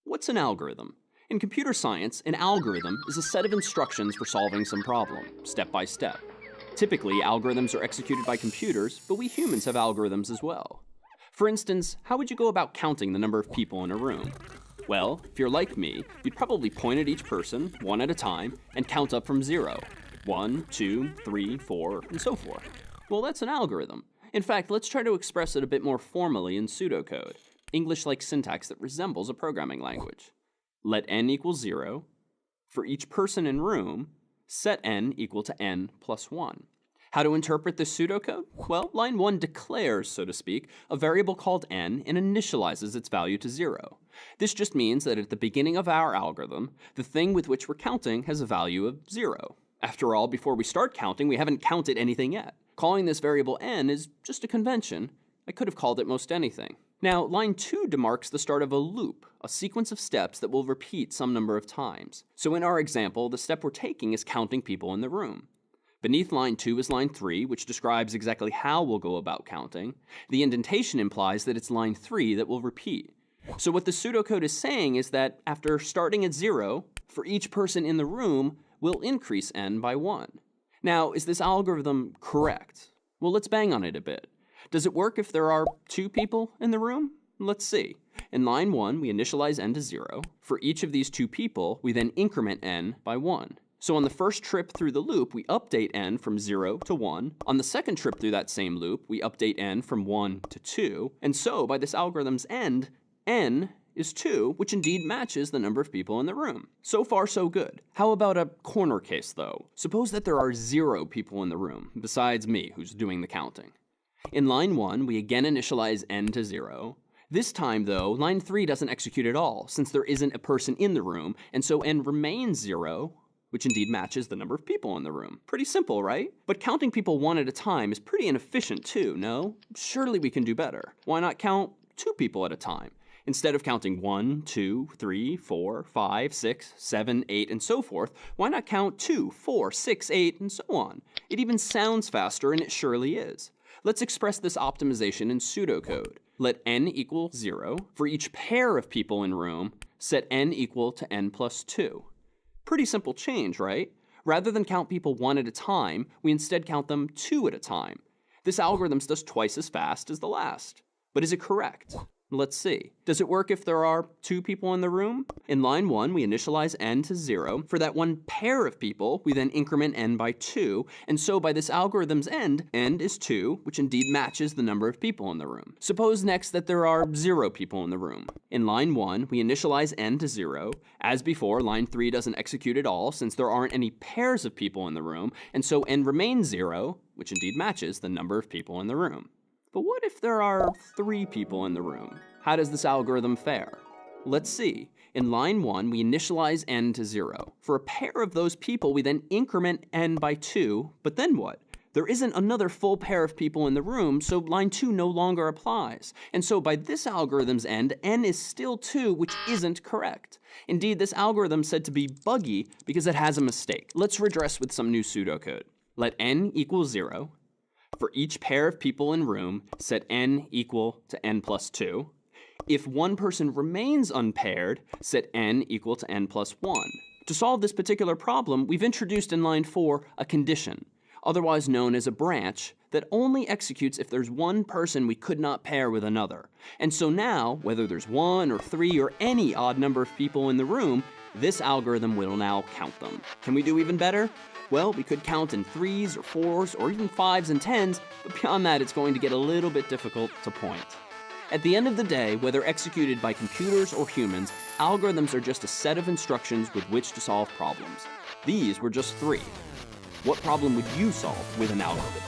What's an algorithm? In computer science, an algorithm is a set of instructions for solving some problem, step by step. Typically, algorithms are executed by computers, but we humans have algorithms as well. For instance, how would you go about counting the number of people in a room? Well, if you're like me, you'd probably point at each person, one at a time, and count up from 0. 1, 2, 3, 4, and so forth. Well, that's an algorithm. In fact, let's try to express it a bit more formally in pseudocode, English-like syntax that resembles a programming language. Let n equal 0. For each person in room, set n equal to n plus 1. How to interpret this pseudocode? Well, line 1 declares, so to speak, a variable called n and initializes its value to 0. This just means that at the beginning of our algorithm, the thing with which we're counting has a value of 0. After all, before we start counting, we haven't counted anything yet. Calling this variable n is just a convention. I could have called it most anything. Now, line 2 demarks the start of a loop, a sequence of steps that will repeat some number of times. So in our example, the step we're taking is counting people in the room. Beneath line 2 is line 3, which describes exactly how we'll go about counting. The indentation implies that it's line 3 that will repeat. So what the pseudocode is saying is that after starting at 0, for each person in the room, we'll increase n by 1. Now, is this algorithm correct? Well, let's bang on it a bit. Does it work if there are 2 people in the room? Let's see. In line 1, we initialize n to 0. For each of these 2 people, we then increment n by 1. So on the first trip through the loop, we update n from 0 to 1. On the second trip through that same loop, we update n from 1 to 2. And so, by this algorithm's end, n is 2, which indeed matches the number of people in the room. So far, so good. How about a corner case, though? Suppose that there are 0 people in the room, besides me, who's doing the counting. In line 1, we again initialize n to 0. This time, though, line 3 doesn't execute at all, since there isn't a person in the room, and so n remains 0, which indeed matches the number of people in the room. Pretty simple, right? But counting people one at a time is pretty inefficient too, no? Surely we can do better. Why not count 2 people at a time? Instead of counting 1, 2, 3, 4, 5, 6, 7, 8, and so forth, why not count 2, 4, 6, 8, and so on? It even sounds faster, and it surely is. Let's express this optimization in pseudocode. Let n equal 0. For each pair of people in room, set n equal to n plus 2. Pretty simple change, right? Rather than count people one at a time, we instead count them 2 at a time. This algorithm's just twice as fast as the last. But is it correct? Let's see. Does it work if there are 2 people in the room? In line 1, we initialize n to 0. For that one pair of people, we then increment n by 2. And so by this algorithm's end, n is 2, which indeed matches the number of people in the room. Suppose next that there are 0 people in the room. In line 1, we initialize n to 0. As before, line 3 doesn't execute at all, since there aren't any pairs of people in the room. And so n remains 0, which indeed matches the number of people in the room. But what if there are 3 people in the room? How does this algorithm fare? Let's see. In line 1, we initialize n to 0. For a pair of those people, we then increment n by 2, but then what? There isn't another full pair of people in the room, so line 2 no longer applies. And so by this algorithm's end, n is still 2, which isn't correct. Indeed, this algorithm's said to be buggy because it has a mistake. Let's redress with some new pseudocode. Let n equal 0. For each pair of people in room, set n equal to n plus 2. If one person remains unpaired, set n equal to n plus 1. To solve this particular problem, we've introduced in line 4 a condition, otherwise known as a branch, that only executes if there's one person we could not pair with another. And so now, whether there's 1 or 3 or any odd number of people in the room, this algorithm will now count them. Can we do even better? Well, we could count in 3s or 4s or even 5s and 10s, but beyond that it's going to get a little bit difficult to point. At the end of the day, whether executed by computers or humans, algorithms are just a set of instructions with which to solve problems. These were just 3. What problem would you solve with an algorithm?